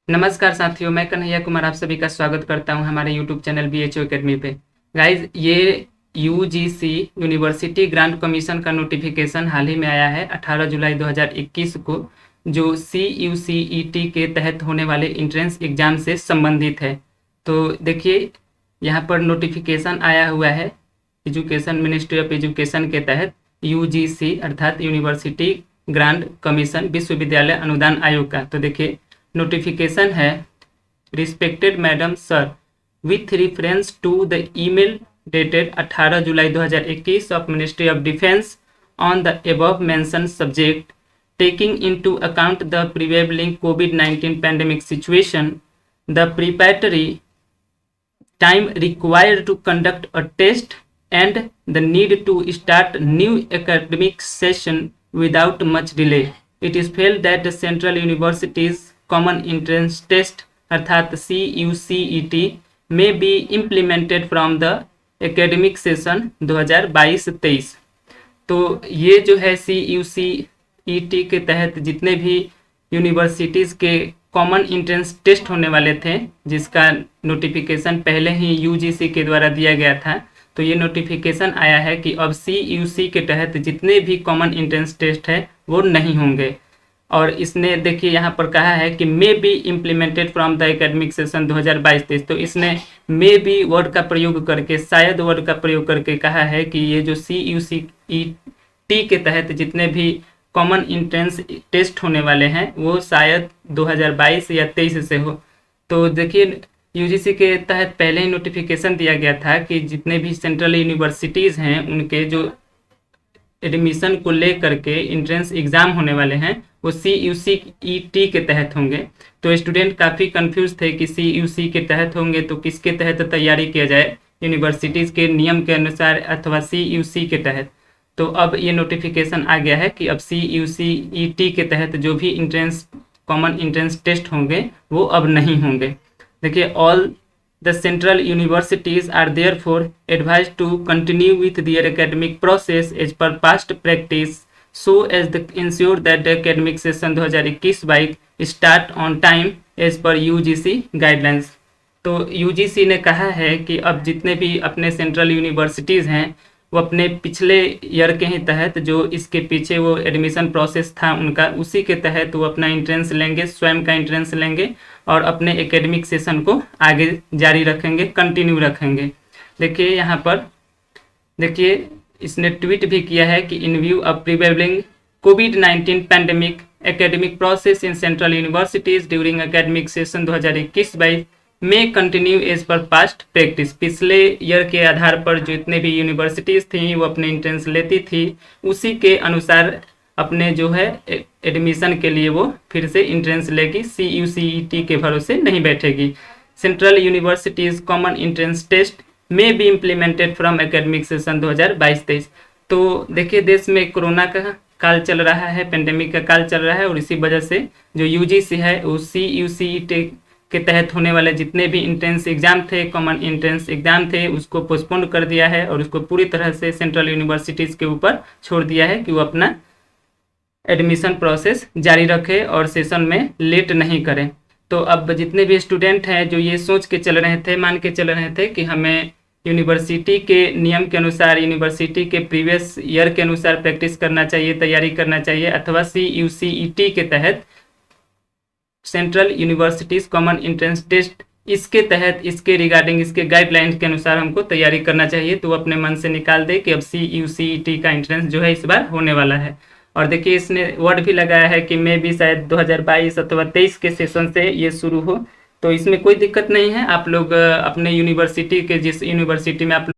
नमस्कार साथियों, मैं कन्हैया कुमार आप सभी का स्वागत करता हूं हमारे YouTube चैनल BHO एकेडमी पे। गाइज, ये UGC यूनिवर्सिटी ग्रांट कमीशन का नोटिफिकेशन हाल ही में आया है 18 जुलाई 2021 को, जो CUCET के तहत होने वाले इंट्रेंस एग्जाम से संबंधित है। तो देखिए, यहाँ पर नोटिफिकेशन आया हुआ है एजुकेशन मिनिस्ट्री ऑफ एजुकेशन के तहत UGC अर्थात यूनिवर्सिटी ग्रांट कमीशन विश्वविद्यालय अनुदान आयोग का। तो देखिए, नोटिफिकेशन है, respected madam sir, with reference to the email dated 18 July 2021 of ministry of defence on the above mentioned subject, taking into account the prevailing COVID-19 pandemic situation, the preparatory time required to conduct a test and the need to start new academic session without much delay. It is felt that the central universities common entrance test अर्थात CUCET may be implemented from the academic session 2022-23। तो ये जो है CUCET के तहत जितने भी universities के कॉमन इंट्रेंस टेस्ट होने वाले थे, जिसका नोटिफिकेशन पहले ही UGC के द्वारा दिया गया था, तो ये नोटिफिकेशन आया है कि अब CUC के तहत जितने भी कॉमन इंट्रेंस टेस्ट है वो नहीं होंगे। और इसने देखिए यहाँ पर कहा है कि may be implemented from the academic session 2022-23। तो इसने मे बी वर्ड का प्रयोग करके, शायद वर्ड का प्रयोग करके कहा है कि ये जो CUCET के तहत जितने भी कॉमन इंट्रेंस टेस्ट होने वाले हैं वो शायद 2022 या 23 से हो। तो देखिए, UGC के तहत पहले ही नोटिफिकेशन दिया गया था कि जितने भी सेंट्रल यूनिवर्सिटीज़ हैं उनके जो एडमिशन को लेकर के इंट्रेंस एग्ज़ाम होने वाले हैं वो CUCET के तहत होंगे। तो स्टूडेंट काफ़ी कंफ्यूज थे कि CUC के तहत होंगे तो किसके तहत तैयारी किया जाए, यूनिवर्सिटीज़ के नियम के अनुसार अथवा CUC के तहत। तो अब ये नोटिफिकेशन आ गया है कि अब CUCET के तहत जो भी इंट्रेंस कॉमन इंट्रेंस टेस्ट होंगे वो अब नहीं होंगे। देखिए, all the central universities are therefore advised to continue with their academic process as per past practice, so as to ensure that the academic session 2021-22 start on time as per UGC guidelines। तो UGC ने कहा है कि अब जितने भी अपने central universities हैं वो अपने पिछले ईयर के ही तहत, जो इसके पीछे वो एडमिशन प्रोसेस था उनका, उसी के तहत वो अपना इंट्रेंस लेंगे, स्वयं का इंट्रेंस लेंगे और अपने एकेडमिक सेशन को आगे जारी रखेंगे, कंटिन्यू रखेंगे। देखिए यहाँ पर, देखिए इसने ट्वीट भी किया है कि in view of prevailing COVID-19 pandemic academic process in central universities during academic session 2021-22 में continue as per past practice. पिछले ईयर के आधार पर जो इतने भी यूनिवर्सिटीज़ थी वो अपने इंट्रेंस लेती थी, उसी के अनुसार अपने जो है एडमिशन के लिए वो फिर से इंट्रेंस लेगी, CUCET के भरोसे नहीं बैठेगी। Central universities common entrance test में भी इम्प्लीमेंटेड फ्रॉम एकेडमिक सेशन 2022-23। तो देखिए, देश में कोरोना का काल चल रहा है, पेंडेमिक का काल चल रहा है, और इसी वजह से जो UGC है वो CUCET के तहत होने वाले जितने भी इंट्रेंस एग्ज़ाम थे, कॉमन इंट्रेंस एग्ज़ाम थे, उसको पोस्टपोन कर दिया है और उसको पूरी तरह से सेंट्रल यूनिवर्सिटीज़ के ऊपर छोड़ दिया है कि वो अपना एडमिशन प्रोसेस जारी रखे और सेशन में लेट नहीं करें। तो अब जितने भी स्टूडेंट हैं जो ये सोच के चल रहे थे, मान के चल रहे थे कि हमें यूनिवर्सिटी के नियम के अनुसार, यूनिवर्सिटी के प्रीवियस ईयर के अनुसार प्रैक्टिस करना चाहिए, तैयारी करना चाहिए, अथवा CUCET के तहत central universities common entrance test, इसके तहत, इसके रिगार्डिंग, इसके गाइडलाइंस के अनुसार हमको तैयारी करना चाहिए, तो वो अपने मन से निकाल दे कि अब CUCET का इंट्रेंस जो है इस बार होने वाला है। और देखिए, इसने वर्ड भी लगाया है कि मे भी शायद 2022 अथवा 23 के सेशन से ये शुरू हो। तो इसमें कोई दिक्कत नहीं है, आप लोग अपने यूनिवर्सिटी के, जिस यूनिवर्सिटी में आप